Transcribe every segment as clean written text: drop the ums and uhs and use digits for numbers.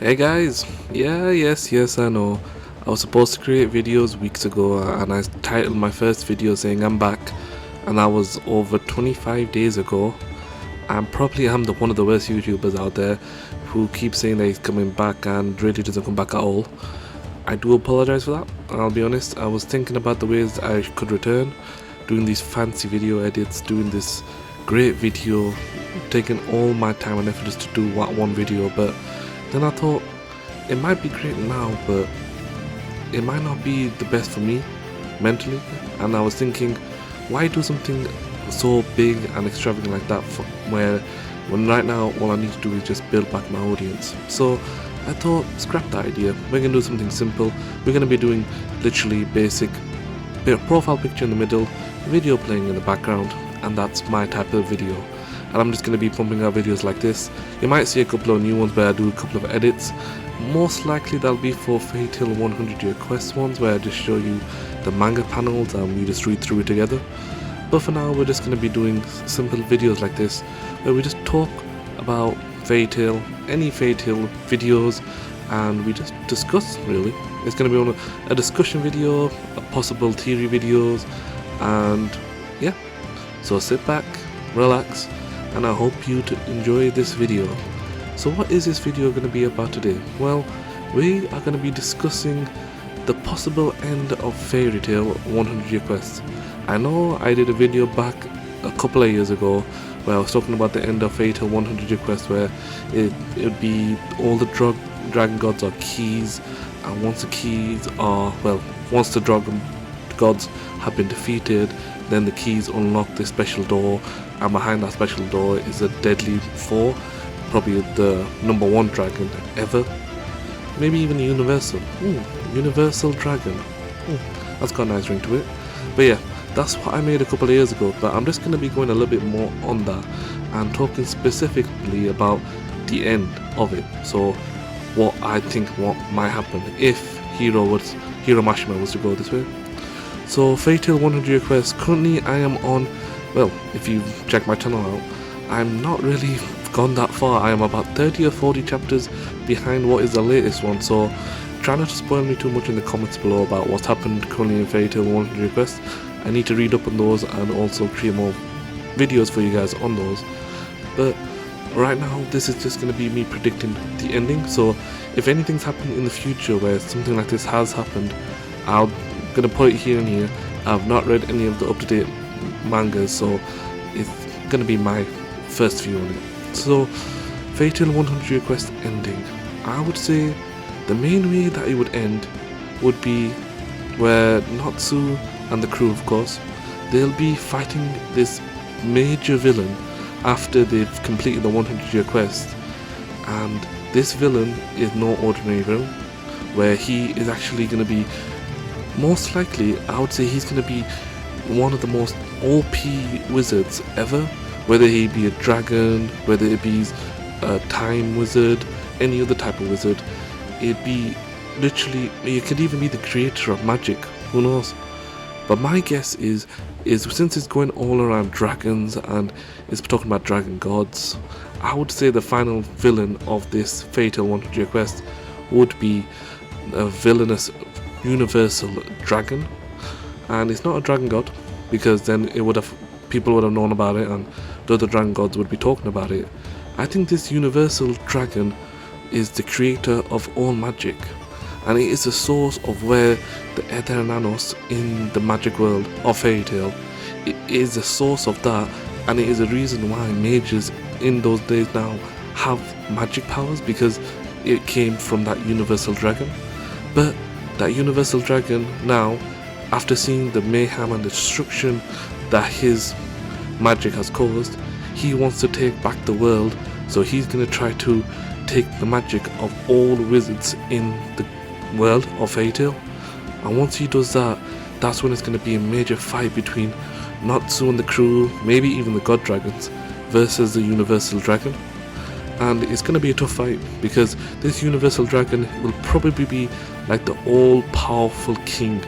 Hey guys, yes, I know. I was supposed to create videos weeks ago and I titled my first video saying I'm back, and that was over 25 days ago. And probably I'm one of the worst YouTubers out there who keeps saying that he's coming back and really doesn't come back at all. I do apologize for that. I'll be honest, I was thinking about the ways I could return, doing these fancy video edits, doing this great video, taking all my time and effort just to do one video, but then I thought it might be great now, but it might not be the best for me mentally. And I was thinking, why do something so big and extravagant like that when right now all I need to do is just build back my audience? So I thought, scrap that idea. We're gonna do something simple. We're gonna be doing literally basic bit of profile picture in the middle, video playing in the background, and that's my type of video. And I'm just going to be pumping out videos like this. You might see a couple of new ones where I do a couple of edits. Most likely that'll be for Fatal 100 Year Quest ones where I just show you the manga panels and we just read through it together. But for now we're just going to be doing simple videos like this where we just talk about Fatal, any Fatal videos, and we just discuss really. It's going to be on a discussion video, a possible theory videos, and yeah. So sit back, relax, and I hope you to enjoy this video. So what is this video going to be about today? Well, we are going to be discussing the possible end of Fairy Tail 100 Year Quest. I know I did a video back a couple of years ago where I was talking about the end of Fairy Tail 100 Year Quest, where it would be all the dragon gods are keys, and once the dragon gods have been defeated, then the keys unlock this special door, and behind that special door is a deadly foe, probably the number one dragon ever, maybe even universal. Universal dragon. That's got a nice ring to it. But yeah, that's what I made a couple of years ago, but I'm just going to be going a little bit more on that and talking specifically about the end of it. So what I think what might happen if Hiro Mashima was to go this way. So Fatal 100 Year Quest, currently I am on, well, if you check my channel out, I'm not really gone that far. I am about 30 or 40 chapters behind what is the latest one, so try not to spoil me too much in the comments below about what's happened currently in Fatal 100 Year Quest. I need to read up on those and also create more videos for you guys on those. But right now this is just going to be me predicting the ending, so if anything's happened in the future where something like this has happened, I'm going to put it here and here. I've not read any of the up-to-date mangas, so it's going to be my first view on it. So Fatal 100 Year Quest ending, I would say the main way that it would end would be where Natsu and the crew, of course, they'll be fighting this major villain after they've completed the 100 Year Quest, and this villain is no ordinary villain, where he is actually going to be, most likely I would say he's going to be one of the most OP wizards ever, whether he be a dragon, whether it be a time wizard, any other type of wizard. It'd be literally, it could even be the creator of magic, who knows. But my guess is since it's going all around dragons and it's talking about dragon gods, I would say the final villain of this Fatal 100 Year Quest would be a villainous universal dragon. And it's not a dragon god, because then people would have known about it and the other dragon gods would be talking about it. I think this universal dragon is the creator of all magic, and it is the source of where the Eternanos in the magic world of Fairy Tail, it is the source of that, and it is a reason why mages in those days now have magic powers, because it came from that universal dragon. But that universal dragon now, after seeing the mayhem and destruction that his magic has caused, he wants to take back the world, so he's going to try to take the magic of all wizards in the world of Fairy Tail. And once he does that, that's when it's going to be a major fight between Natsu and the crew, maybe even the god dragons, versus the universal dragon. And it's going to be a tough fight, because this universal dragon will probably be like the all-powerful king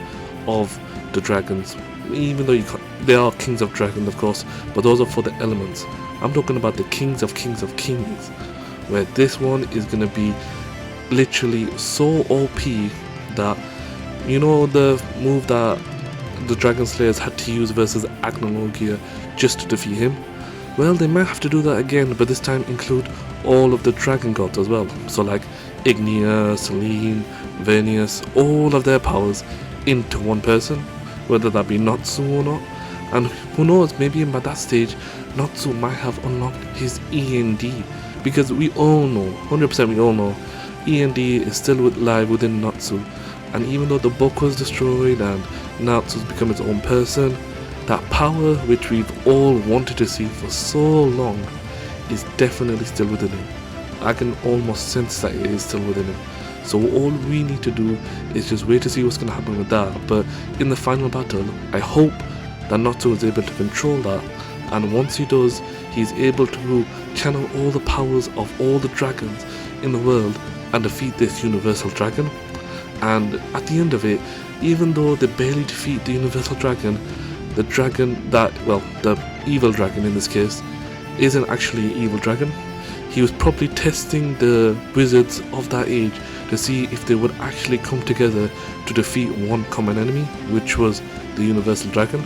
of the dragons, even though they are kings of dragons, of course, but those are for the elements. I'm talking about the kings of kings of kings, where this one is going to be literally so OP that, you know, the move that the Dragon Slayers had to use versus Agnologia just to defeat him? Well, they might have to do that again, but this time include all of the Dragon Gods as well. So like Ignia, Selene, Vernius, all of their powers into one person, whether that be Natsu or not. And who knows, maybe by that stage, Natsu might have unlocked his END, because we all know, 100% we all know, END is still live within Natsu. And even though the book was destroyed and Natsu's become its own person, that power which we've all wanted to see for so long is definitely still within him. I can almost sense that it is still within him. So all we need to do is just wait to see what's going to happen with that. But in the final battle, I hope that Natsu is able to control that, and once he does, he's able to channel all the powers of all the dragons in the world and defeat this universal dragon. And at the end of it, even though they barely defeat the universal dragon, the dragon that, well, the evil dragon in this case, isn't actually an evil dragon. He was probably testing the wizards of that age to see if they would actually come together to defeat one common enemy, which was the universal dragon.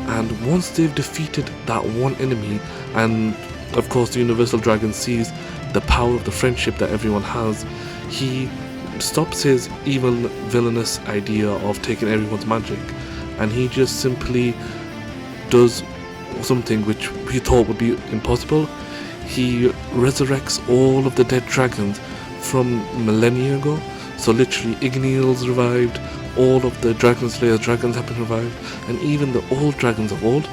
And once they've defeated that one enemy, and of course the universal dragon sees the power of the friendship that everyone has, he stops his evil villainous idea of taking everyone's magic, and he just simply does something which we thought would be impossible. He resurrects all of the dead dragons from millennia ago. So literally Igniel's revived, all of the Dragon Slayer's dragons have been revived, and even the old dragons of old.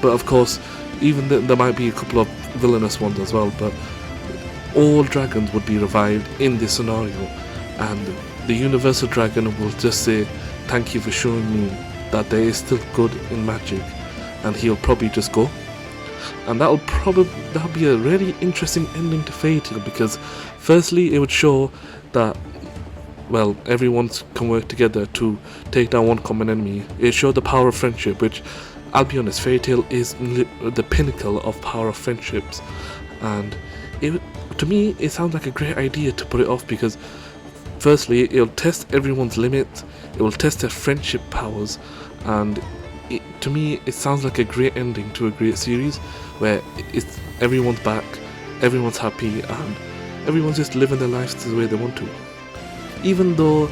But of course, even there might be a couple of villainous ones as well, but all dragons would be revived in this scenario, and the universal dragon will just say, thank you for showing me that there is still good in magic, and he'll probably just go. And that'll be a really interesting ending to Fairy Tail, because firstly it would show that, well, everyone can work together to take down one common enemy. It showed the power of friendship, which, I'll be honest, Fairy Tail is the pinnacle of power of friendships, and to me it sounds like a great idea to put it off, because firstly it'll test everyone's limits, it will test their friendship powers, and to me it sounds like a great ending to a great series where everyone's back, everyone's happy, and everyone's just living their lives the way they want to. Even though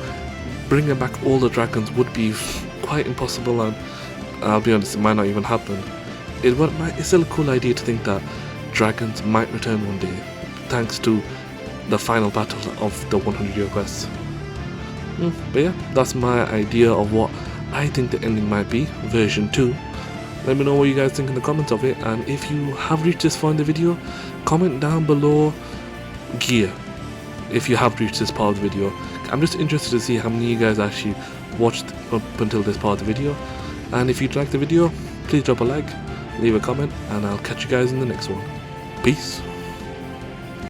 bringing back all the dragons would be quite impossible, and I'll be honest, it might not even happen, it's still a cool idea to think that dragons might return one day, thanks to the final battle of the 100-year quest. But yeah, that's my idea of what I think the ending might be, version 2. Let me know what you guys think in the comments of it, and if you have reached this far in the video, comment down below gear if you have reached this part of the video. I'm just interested to see how many of you guys actually watched up until this part of the video, and if you liked the video, please drop a like, leave a comment, and I'll catch you guys in the next one. Peace.